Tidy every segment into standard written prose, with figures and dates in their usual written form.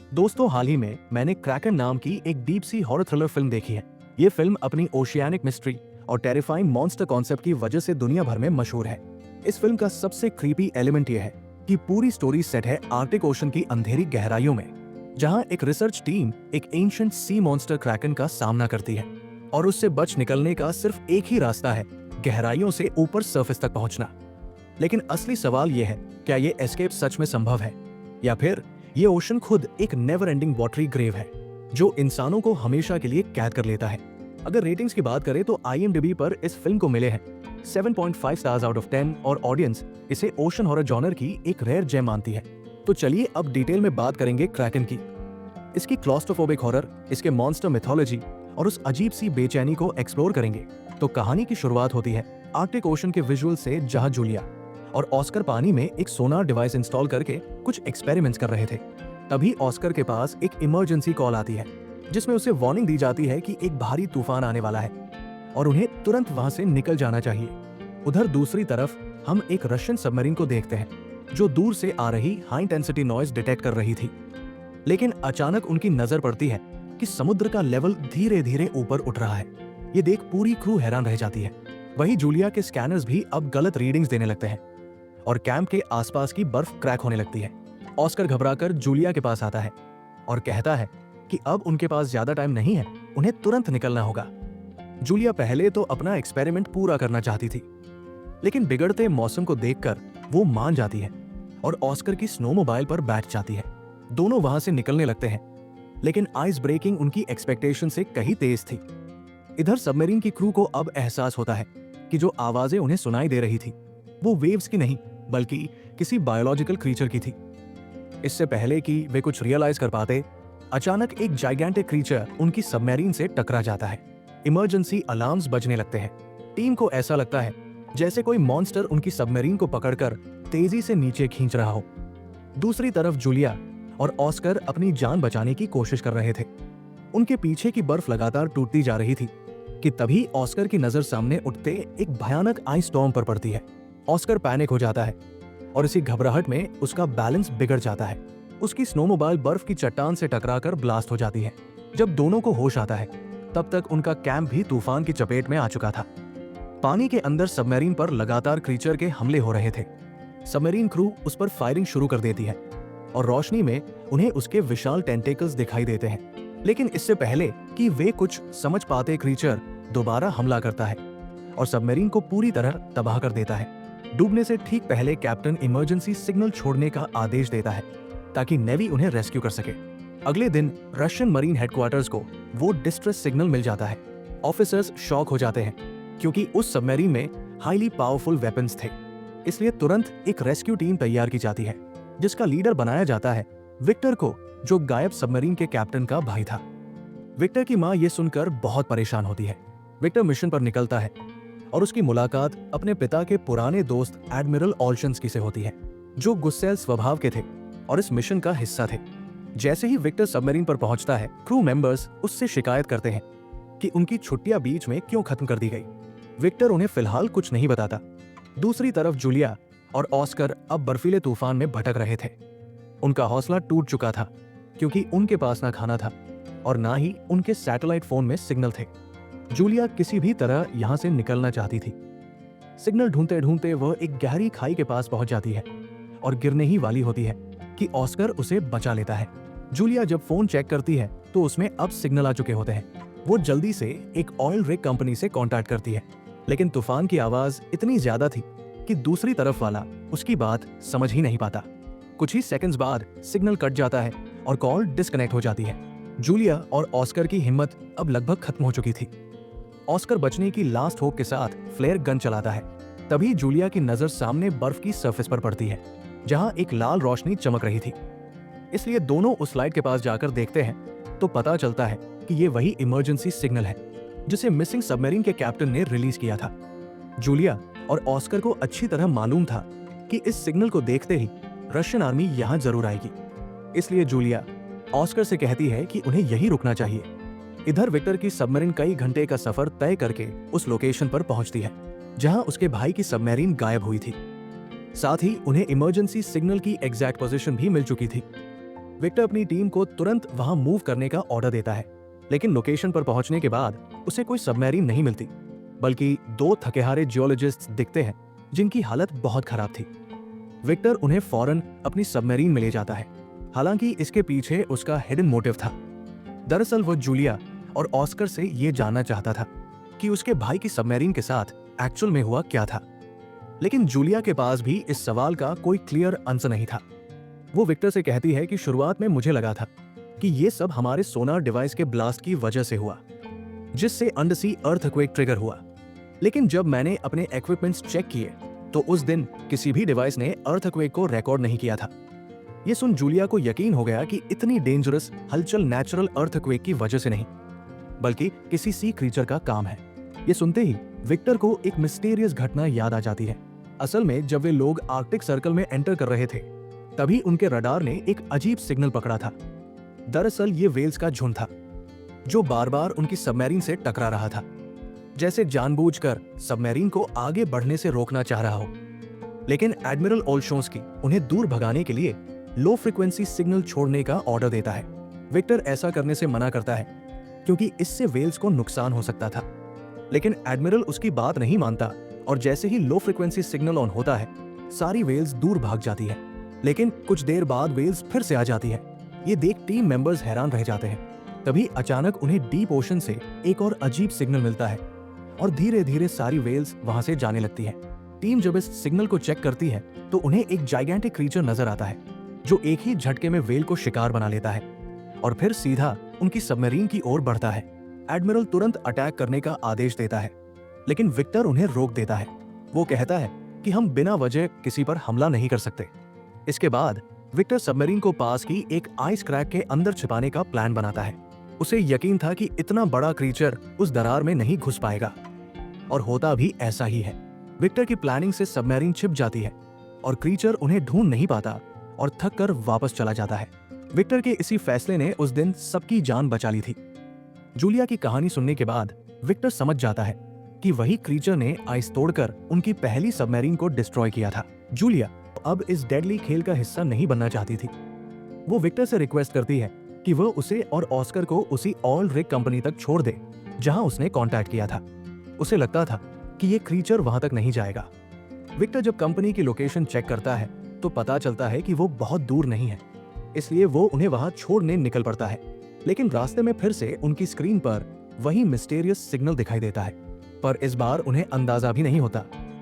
दोस्तों, हाल ही में मैंने क्रैकन नाम की एक deep sea horror thriller film देखी है। ये फिल्म अपनी ओशियानिक मिस्ट्री और टेरिफाइंग मॉन्स्टर कॉन्सेप्ट की वजह से दुनिया भर में मशहूर है। इस फिल्म का सबसे क्रीपी एलिमेंट ये है कि पूरी स्टोरी सेट है आर्कटिक ओशन की अंधेरी गहराइयों में, जहां एक रिसर्च टीम एक एंशिएंट सी मॉन्स्टर क्रैकन का सामना करती है और उससे बच निकलने का सिर्फ एक ही रास्ता है, गहराइयों से ऊपर सरफेस तक पहुंचना। लेकिन असली सवाल यह है, क्या ये एस्केप सच में संभव है, या फिर ये ओशन खुद एक नेवर एंडिंग वाटरी ग्रेव है जो इंसानों को हमेशा के लिए कैद कर लेता है। अगर रेटिंग्स की बात करें तो IMDb पर इस फिल्म को मिले हैं 7.5 स्टार्स आउट ऑफ 10 और ऑडियंस इसे ओशन हॉरर जॉनर की एक रेयर जेम मानती है। तो चलिए अब डिटेल में बात करेंगे क्रैकन की, इसकी क्लॉस्ट्रोफोबिक हॉरर, इसके मॉन्स्टर मिथोलॉजी और उस अजीब सी बेचैनी को एक्सप्लोर करेंगे। तो कहानी की शुरुआत होती है आर्कटिक ओशन के विजुअल से, जहां जूलिया और ऑस्कर पानी में एक सोनार डिवाइस इंस्टॉल करके कुछ एक्सपेरिमेंट्स कर रहे थे। तभी ऑस्कर के पास एक इमरजेंसी कॉल आती है जिसमें उसे वार्निंग दी जाती है कि एक भारी तूफान आने वाला है और उन्हें तुरंत वहां से निकल जाना चाहिए। उधर दूसरी तरफ हम एक रशियन सबमरीन को देखते हैं जो दूर से आ रही हाई इंटेंसिटी नॉइज डिटेक्ट कर रही थी। लेकिन अचानक उनकी नजर पड़ती है कि समुद्र का लेवल धीरे धीरे ऊपर उठ रहा है। ये देख पूरी क्रू हैरान रह जाती है। वही जूलिया के स्कैनर्स भी अब गलत रीडिंग्स देने लगते हैं और कैंप के आसपास की बर्फ क्रैक होने लगती है। ऑस्कर घबराकर जूलिया के पास आता है और कहता है कि अब उनके पास ज्यादा टाइम नहीं है, उन्हें तुरंत निकलना होगा। जूलिया पहले तो अपना एक्सपेरिमेंट पूरा करना चाहती थी, लेकिन बिगड़ते मौसम को देखकर वो मान जाती है और ऑस्कर की स्नो मोबाइल पर बैठ जाती है। दोनों वहां से निकलने लगते हैं, लेकिन आइस ब्रेकिंग उनकी एक्सपेक्टेशन से कहीं तेज थी। इधर सबमरीन की क्रू को अब एहसास होता है कि जो आवाजें उन्हें सुनाई दे रही थी वो वेव्स की नहीं बल्कि किसी बायोलॉजिकल क्रीचर की थी। इससे पहले कि वे कुछ रियलाइज कर पाते, अचानक एक जाइगेंटिक क्रीचर उनकी सबमरीन से टकरा जाता है। इमरजेंसी अलार्म्स बजने लगते हैं। टीम को ऐसा लगता है जैसे कोई मॉन्स्टर उनकी सबमरीन को पकड़कर तेजी से नीचे खींच रहा हो। दूसरी तरफ जूलिया और ऑस्कर अपनी जान बचाने की कोशिश कर रहे थे। उनके पीछे की बर्फ लगातार टूटती जा रही थी कि तभी ऑस्कर की नजर सामने उठते एक भयानक आइस स्टॉर्म पर पड़ती है। ऑस्कर पैनिक हो जाता है और इसी घबराहट में उसका बैलेंस बिगड़ जाता है। उसकी स्नोमोबाइल बर्फ की चट्टान से टकराकर ब्लास्ट हो जाती है। जब दोनों को होश आता है तब तक उनका कैंप भी तूफान की चपेट में आ चुका था। पानी के अंदर सबमरीन पर लगातार क्रीचर के हमले हो रहे थे। सबमरीन क्रू उस पर फायरिंग शुरू कर देती है और रोशनी में उन्हें उसके विशाल टेंटेकल्स दिखाई देते हैं। लेकिन इससे पहले कि वे कुछ समझ पाते, क्रीचर दोबारा हमला करता है और सबमरीन को पूरी तरह तबाह कर देता है। डूबने से ठीक पहले कैप्टन इमरजेंसी सिग्नल छोड़ने का आदेश देता है ताकि नेवी उन्हें रेस्क्यू कर सके। अगले दिन रशियन मरीन हेडक्वार्टर्स को वो डिस्ट्रेस सिग्नल मिल जाता है। ऑफिसर्स शॉक हो जाते हैं क्योंकि उस सबमरीन में हाईली पावरफुल वेपन्स थे। इसलिए तुरंत एक रेस्क्यू टीम तैयार की जाती है जिसका लीडर बनाया जाता है विक्टर को, जो गायब सबमरीन के कैप्टन का भाई था। विक्टर की मां ये सुनकर बहुत परेशान होती है। विक्टर मिशन पर निकलता है और उसकी मुलाकात अपने पिता के पुराने दोस्त एडमिरल ओल्शंस्की से होती है, जो गुस्सैल स्वभाव के थे और इस मिशन का हिस्सा थे। जैसे ही विक्टर सबमरीन पर पहुंचता है, क्रू मेंबर्स उससे शिकायत करते हैं कि उनकी छुट्टियां बीच में क्यों खत्म कर दी गई। विक्टर उन्हें फिलहाल कुछ नहीं बताता। दूसरी तरफ जूलिया और ऑस्कर अब बर्फीले तूफान में भटक रहे थे। उनका हौसला टूट चुका था क्योंकि उनके पास ना खाना था और ना ही उनके सैटेलाइट फोन में सिग्नल थे। जूलिया किसी भी तरह यहां से निकलना चाहती थी। सिग्नल ढूंढते ढूंढते वह एक गहरी खाई के पास पहुंच जाती है और गिरने ही वाली होती है कि ऑस्कर उसे बचा लेता है। जूलिया जब फोन चेक करती है तो उसमें अब सिग्नल आ चुके होते हैं। वो जल्दी से एक ऑयल रिग कंपनी से कांटेक्ट करती है, लेकिन तूफान की आवाज इतनी ज्यादा थी कि दूसरी तरफ वाला उसकी बात समझ ही नहीं पाता। कुछ ही सेकंड्स बाद सिग्नल कट जाता है और कॉल डिस्कनेक्ट हो जाती है। जूलिया और ऑस्कर की हिम्मत अब लगभग खत्म हो चुकी थी। ऑस्कर बचने की लास्ट होप के साथ फ्लेयर गन चलाता है। तभी जूलिया की नजर सामने बर्फ की सरफेस पर पड़ती है जहां एक लाल रोशनी चमक रही थी। इसलिए दोनों उस लाइट के पास जाकर देखते हैं तो पता चलता है कि ये वही इमरजेंसी सिग्नल है जिसे मिसिंग सबमरीन के कैप्टन ने रिलीज किया था। जूलिया और ऑस्कर को अच्छी तरह मालूम था कि इस सिग्नल को देखते ही रशियन आर्मी यहां जरूर आएगी। इसलिए जूलिया ऑस्कर से कहती है कि उन्हें यहीं रुकना चाहिए। इधर विक्टर की सबमरीन कई घंटे का सफर तय करके उस लोकेशन पर पहुंचती है जहां उसके भाई की सबमरीन गायब हुई थी। साथ ही उन्हें इमरजेंसी सिग्नल की एग्जैक्ट पोजीशन भी मिल चुकी थी। विक्टर अपनी टीम को तुरंत वहां मूव करने का ऑर्डर देता है, लेकिन लोकेशन पर पहुंचने के बाद उसे कोई सबमरीन नहीं मिलती, बल्कि दो थकेहारे जियोलॉजिस्ट दिखते हैं जिनकी हालत बहुत खराब थी। विक्टर उन्हें फौरन अपनी सबमरीन में ले जाता है, हालांकि इसके पीछे उसका हिडन मोटिव था। दरअसल वो जूलिया और ऑस्कर से ये जानना चाहता था कि उसके भाई की सबमरीन के साथ एक्चुअल में हुआ क्या था, लेकिन जूलिया के पास भी इस सवाल का कोई क्लियर आंसर नहीं था। वो विक्टर से कहती है कि शुरुआत में मुझे लगा था कि ये सब हमारे सोनार डिवाइस के ब्लास्ट की वजह से हुआ, जिससे अंडरसी अर्थक्वेक ट्रिगर हुआ, लेकिन जब मैंने अपने इक्विपमेंट्स चेक किए तो उस दिन किसी भी डिवाइस ने अर्थक्वेक को रिकॉर्ड नहीं किया था। ये सुन जूलिया को यकीन हो गया कि इतनी डेंजरस हलचल नेचुरल अर्थक्वेक की वजह से नहीं, बल्कि किसी सी क्रीचर का काम है। ये सुनते ही विक्टर को एक मिस्टीरियस घटना याद आ जाती है। असल में जब वे लोग आर्कटिक सर्कल में एंटर कर रहे थे, तभी उनके रडार ने एक अजीब सिग्नल पकड़ा था। दरअसल ये वेल्स का झुंड था जो बार बार उनकी सबमरीन से टकरा रहा था, जैसे जानबूझकर सबमरीन को आगे बढ़ने से रोकना चाह रहा हो। लेकिन एडमिरल ओल्शोंस्की उन्हें दूर भगाने के लिए लो फ्रीक्वेंसी सिग्नल छोड़ने का ऑर्डर देता है। विक्टर ऐसा करने से मना करता है क्योंकि इससे वेल्स को नुकसान हो सकता था, लेकिन एडमिरल उसकी बात नहीं मानता और जैसे ही लो फ्रीक्वेंसी सिग्नल ऑन होता है, सारी वेल्स दूर भाग जाती है। लेकिन कुछ देर बाद वेल्स फिर से आ जाती है। ये देख टीम मेंबर्स हैरान रह जाते हैं। तभी अचानक उन्हें डीप ओशन से एक और अजीब सिग्नल मिलता है और धीरे धीरे सारी वेल्स वहां से जाने लगती है। टीम जब इस सिग्नल को चेक करती है तो उन्हें एक जाइगेंटिक क्रीचर नजर आता है जो एक ही झटके में वेल को शिकार बना लेता है और फिर सीधा उनकी सबमरीन की ओर बढ़ता है। एडमिरल तुरंत अटैक करने का आदेश देता है, लेकिन विक्टर उन्हें रोक देता है। वो कहता है कि हम बिना वजह किसी पर हमला नहीं कर सकते। इसके बाद विक्टर सबमरीन को पास की एक आइस क्रैक के अंदर छिपाने का प्लान बनाता है। उसे यकीन था कि इतना बड़ा क्रीचर उस दरार में नहीं घुस पाएगा, और होता भी ऐसा ही है। विक्टर की प्लानिंग से सबमरीन छिप जाती है और क्रीचर उन्हें ढूंढ नहीं पाता और थक कर वापस चला जाता है। विक्टर के इसी फैसले ने उस दिन सबकी जान बचा ली थी। जूलिया की कहानी सुनने के बाद विक्टर समझ जाता है कि वही क्रीचर ने आइस तोड़कर उनकी पहली सबमरीन को डिस्ट्रॉय किया था। जूलिया अब इस डेडली खेल का हिस्सा नहीं बनना चाहती थी। वो विक्टर से रिक्वेस्ट करती है कि वह उसे और ऑस्कर को उसी ऑल रिग कंपनी तक छोड़ दे जहां उसने कांटेक्ट किया था। उसे लगता था कि ये क्रीचर वहां तक नहीं जाएगा। विक्टर जब कंपनी की लोकेशन चेक करता है तो पता चलता है कि वो बहुत दूर नहीं है, इसलिए वो उन्हें वहां छोड़ने निकल पड़ता है। लेकिन रास्ते में फिर से उनकी स्क्रीन पर वही मिस्टीरियस सिग्नल दिखाई देता है, पर इस बार उन्हें अंदाजा भी नहीं होता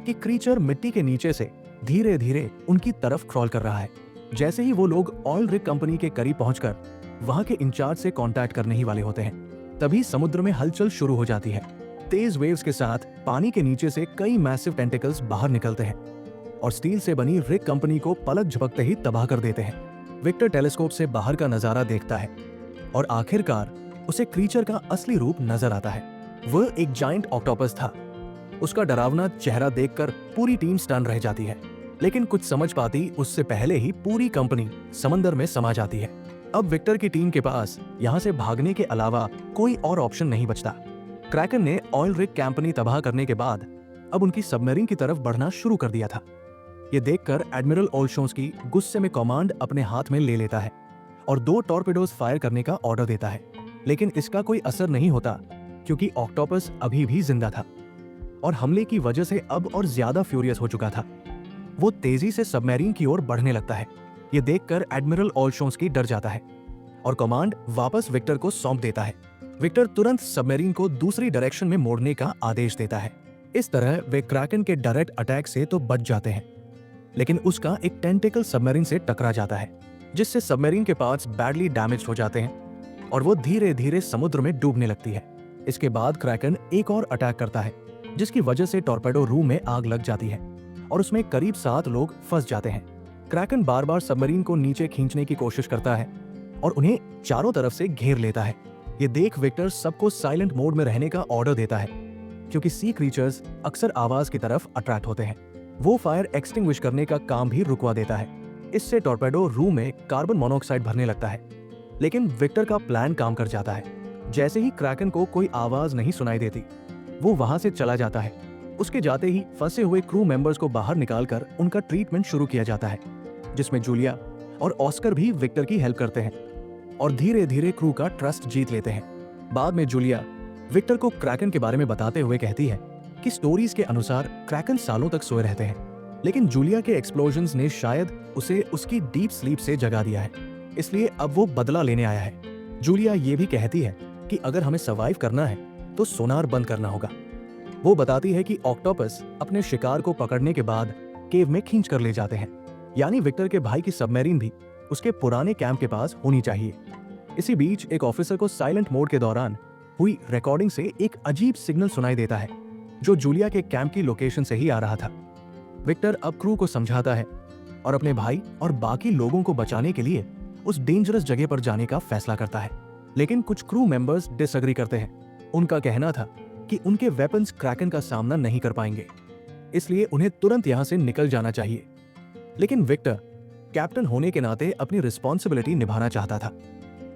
कि क्रीचर मिट्टी के नीचे से धीरे धीरे उनकी तरफ क्रॉल कर रहा है। जैसे ही वो लोग ऑयल रिग कंपनी के करीब पहुंचकर वहां के इंचार्ज से कांटेक्ट करने ही वाले होते हैं, तभी समुद्र में हलचल शुरू हो जाती है। तेज वेव्स के साथ पानी के नीचे से कई मैसिव टेंटिकल्स बाहर निकलते हैं और स्टील से बनी रिग कंपनी को पलक झपकते ही तबाह कर देते हैं। विक्टर टेलीस्कोप से बाहर का नजारा देखता है और आखिरकार उसे क्रीचर का असली रूप नजर आता है। वह एक जायंट ऑक्टोपस था। उसका डरावना चेहरा देखकर पूरी टीम स्टन रह जाती है, लेकिन कुछ समझ पाती उससे पहले ही पूरी कंपनी समंदर में समा जाती है। अब विक्टर की टीम के पास यहाँ से भागने के अलावा कोई और ऑप्शन नहीं बचता। क्रैकन ने ऑयल रिग कंपनी तबाह करने के बाद अब उनकी सबमरीन की तरफ बढ़ना शुरू कर दिया था। ये देखकर एडमिरल ओल्शोंस्की गुस्से में कमांड अपने हाथ में ले लेता है और 2 टॉर्पेडोज फायर करने का ऑर्डर देता है, लेकिन इसका कोई असर नहीं होता क्योंकि ऑक्टोपस अभी भी जिंदा था और हमले की वजह से अब और ज्यादा फ्यूरियस हो चुका था। वो तेजी से सबमरीन की ओर बढ़ने लगता है। ये देखकर एडमिरल ओल्शोंस्की डर जाता है और कमांड वापस विक्टर को सौंप देता है। विक्टर तुरंत सबमरीन को दूसरी डायरेक्शन में मोड़ने का आदेश देता है। इस तरह वे क्रैकन के डायरेक्ट अटैक से तो बच जाते हैं, लेकिन उसका एक टेंटिकल सबमरीन से टकरा जाता है, जिससे सबमरीन के पार्ट्स बैडली डैमेज हो जाते हैं और वो धीरे धीरे समुद्र में डूबने लगती है। इसके बाद क्रैकन एक और अटैक करता है, जिसकी वजह से टॉर्पेडो रूम में आग लग जाती है और उसमें करीब 7 लोग फंस जाते हैं। क्रैकन बार बार सबमरीन को नीचे खींचने की कोशिश करता है और उन्हें चारों तरफ से घेर लेता है। ये देख विक्टर सबको साइलेंट मोड में रहने का ऑर्डर देता है, क्योंकि सी क्रीचर्स अक्सर आवाज की तरफ अट्रैक्ट होते हैं। वो फायर एक्सटिंग्विश करने का काम भी रुकवा देता है। इससे टॉर्पेडो रूम में कार्बन मोनोऑक्साइड भरने लगता है, लेकिन विक्टर का प्लान काम कर जाता है। जैसे ही क्रैकन को कोई आवाज नहीं सुनाई देती, वो वहां से चला जाता है। उसके जाते ही फंसे हुए क्रू मेंबर्स को बाहर निकालकर उनका ट्रीटमेंट शुरू किया जाता है, जिसमें जूलिया और ऑस्कर भी विक्टर की हेल्प करते हैं और धीरे धीरे क्रू का ट्रस्ट जीत लेते हैं। बाद में जूलिया विक्टर को क्रैकन के बारे में बताते हुए कहती है कि स्टोरीज के अनुसार क्रैकन सालों तक सोए रहते हैं, लेकिन जूलिया के एक्सप्लोजन्स ने शायद उसे उसकी डीप स्लीप से जगा दिया है, इसलिए अब वो बदला लेने आया है। जूलिया ये भी कहती है कि अगर हमें सर्वाइव करना है तो सोनार बंद करना होगा। वो बताती है कि ऑक्टोपस अपने शिकार को पकड़ने के बाद केव में खींच कर ले जाते हैं, यानी विक्टर के भाई की सबमरीन भी उसके पुराने कैंप के पास होनी चाहिए। इसी बीच एक ऑफिसर को साइलेंट मोड के दौरान हुई रिकॉर्डिंग से एक अजीब सिग्नल सुनाई देता है जो जूलिया के कैंप की लोकेशन से ही आ रहा था। विक्टर अब क्रू को समझाता है और अपने भाई और बाकी लोगों को बचाने के लिए उस डेंजरस जगह पर जाने का फैसला करता है, लेकिन कुछ क्रू मेंबर्स डिसएग्री करते हैं। उनका कहना था कि उनके वेपन्स क्रैकन का सामना नहीं कर पाएंगे, इसलिए उन्हें तुरंत यहां से निकल जाना चाहिए। लेकिन विक्टर कैप्टन होने के नाते अपनी रिस्पॉन्सिबिलिटी निभाना चाहता था,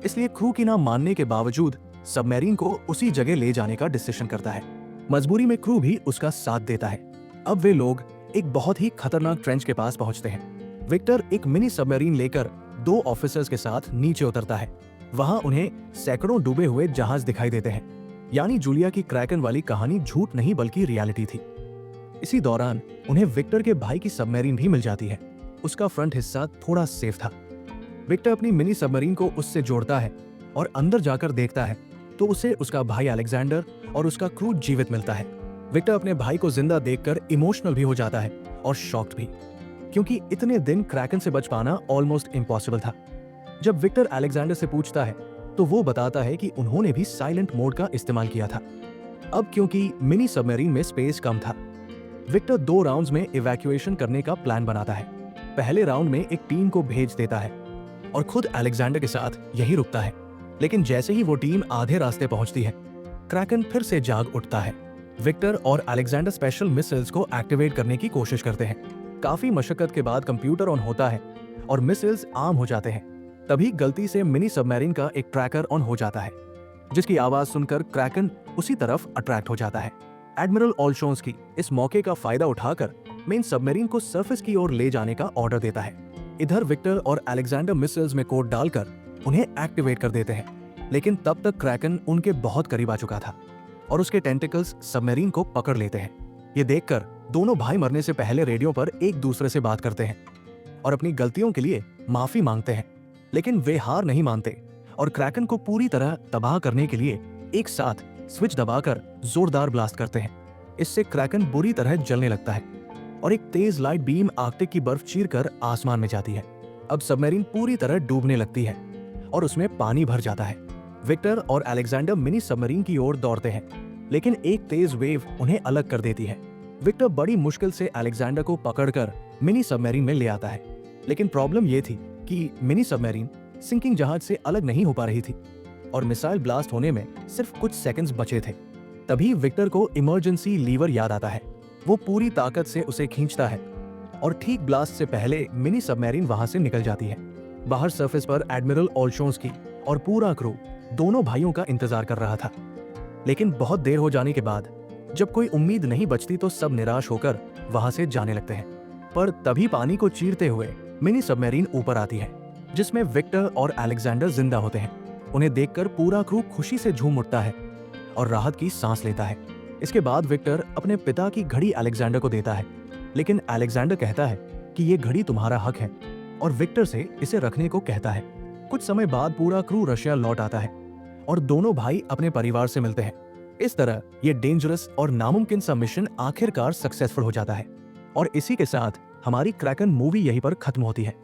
इसलिए क्रू की ना मानने के बावजूद सबमरीन को उसी जगह ले जाने का डिसीजन करता है। मजबूरी में क्रू भी उसका साथ देता है। अब वे लोग एक बहुत ही खतरनाक ट्रेंच के पास पहुंचते हैं। विक्टर एक मिनी सबमरीन लेकर 2 ऑफिसर्स के साथ नीचे उतरता है। वहां उन्हें सैकड़ों डूबे हुए जहाज दिखाई देते हैं, यानी जूलिया की क्रैकन वाली कहानी झूठ नहीं बल्कि रियलिटी थी। इसी दौरान उन्हें विक्टर के भाई की सबमरीन भी मिल जाती है। उसका फ्रंट हिस्सा थोड़ा सेफ था। विक्टर अपनी मिनी सबमरीन को उससे जोड़ता है और अंदर जाकर देखता है तो उसे उसका भाई अलेक्जेंडर और उसका क्रू जीवित मिलता है। विक्टर अपने भाई को जिंदा देखकर इमोशनल भी हो जाता है और शॉक्ड भी, क्योंकि इतने दिन क्रैकन से बच पाना ऑलमोस्ट इम्पॉसिबल था। जब विक्टर अलेक्जेंडर से पूछता है तो वो बताता है कि उन्होंने भी साइलेंट मोड का इस्तेमाल किया था। अब क्योंकि मिनी सबमरीन में स्पेस कम था, विक्टर 2 राउंड्स में इवैक्यूएशन करने का प्लान बनाता है। पहले राउंड में एक टीम को भेज देता है और खुद अलेक्जेंडर के साथ यही रुकता है, लेकिन जैसे ही वो टीम आधे रास्ते पहुंचती है, क्रैकन फिर से जाग उठता है। विक्टर और अलेक्जेंडर स्पेशल मिसाइल्स को एक्टिवेट करने की कोशिश करते हैं। काफी मशक्कत के बाद कंप्यूटर ऑन होता है और मिसाइल्स आर्म हो जाते हैं। तभी गलती से मिनी सबमरीन का एक ट्रैकर ऑन हो जाता है, जिसकी आवाज सुनकर क्रैकन उसी तरफ अट्रैक्ट हो जाता है। एडमिरल ओल्शोंस्की इस मौके का फायदा उठाकर मेन सबमरीन को सरफेस की ओर ले जाने का ऑर्डर देता है। इधर विक्टर और अलेक्जेंडर मिसाइल्स में कोड डालकर उन्हें एक्टिवेट कर देते हैं, लेकिन तब तक क्रैकन उनके बहुत करीब आ चुका था और उसके टेंटिकल्स सबमरीन को पकड़ लेते हैं। ये देखकर दोनों भाई मरने से पहले रेडियो पर एक दूसरे से बात करते हैं और अपनी गलतियों के लिए माफी मांगते हैं, लेकिन वे हार नहीं मानते और क्रैकन को पूरी तरह तबाह करने के लिए एक साथ स्विच दबाकर जोरदार ब्लास्ट करते हैं। इससे क्रैकन बुरी तरह जलने लगता है और एक तेज लाइट बीम आर्कटिक की बर्फ चीरकर आसमान में जाती है। अब सबमरीन पूरी तरह डूबने लगती है और उसमें पानी भर जाता है। विक्टर और अलेक्जेंडर मिनी सबमरीन की ओर दौड़ते हैं, लेकिन एक तेज वेव उन्हें अलग कर देती है। विक्टर बड़ी मुश्किल से अलेक्जेंडर को पकड़कर मिनी सबमरीन में ले आता है, लेकिन प्रॉब्लम ये थी कि मिनी सबमरीन सिंकिंग जहाज से अलग नहीं हो पा रही थी और मिसाइल ब्लास्ट होने में सिर्फ कुछ सेकंड्स बचे थे। तभी विक्टर को इमरजेंसी लीवर याद आता है। वो पूरी ताकत से उसे खींचता है और ठीक ब्लास्ट से पहले मिनी सबमरीन वहां से निकल जाती है। बाहर सरफेस पर एडमिरल ओल्शोंस्की और पूरा क्रू दोनों भाइयों का इंतजार कर रहा था, लेकिन बहुत देर हो जाने के बाद जब कोई उम्मीद नहीं बचती तो सब निराश होकर वहां से जाने लगते हैं। पर तभी पानी को चीरते हुए मिनी सबमरीन ऊपर आती है, जिसमें विक्टर और अलेक्जेंडर जिंदा होते हैं। उन्हें देखकर पूरा क्रू खुशी से झूम उठता है और राहत की सांस लेता है। इसके बाद विक्टर अपने पिता की घड़ी अलेक्जेंडर को देता है, लेकिन अलेक्जेंडर कहता है कि ये घड़ी तुम्हारा हक है और विक्टर से इसे रखने को कहता है। कुछ समय बाद पूरा क्रू रशिया लौट आता है और दोनों भाई अपने परिवार से मिलते हैं। इस तरह ये डेंजरस और नामुमकिन सा मिशन आखिरकार सक्सेसफुल हो जाता है और इसी के साथ हमारी क्रैकन मूवी यहीं पर खत्म होती है।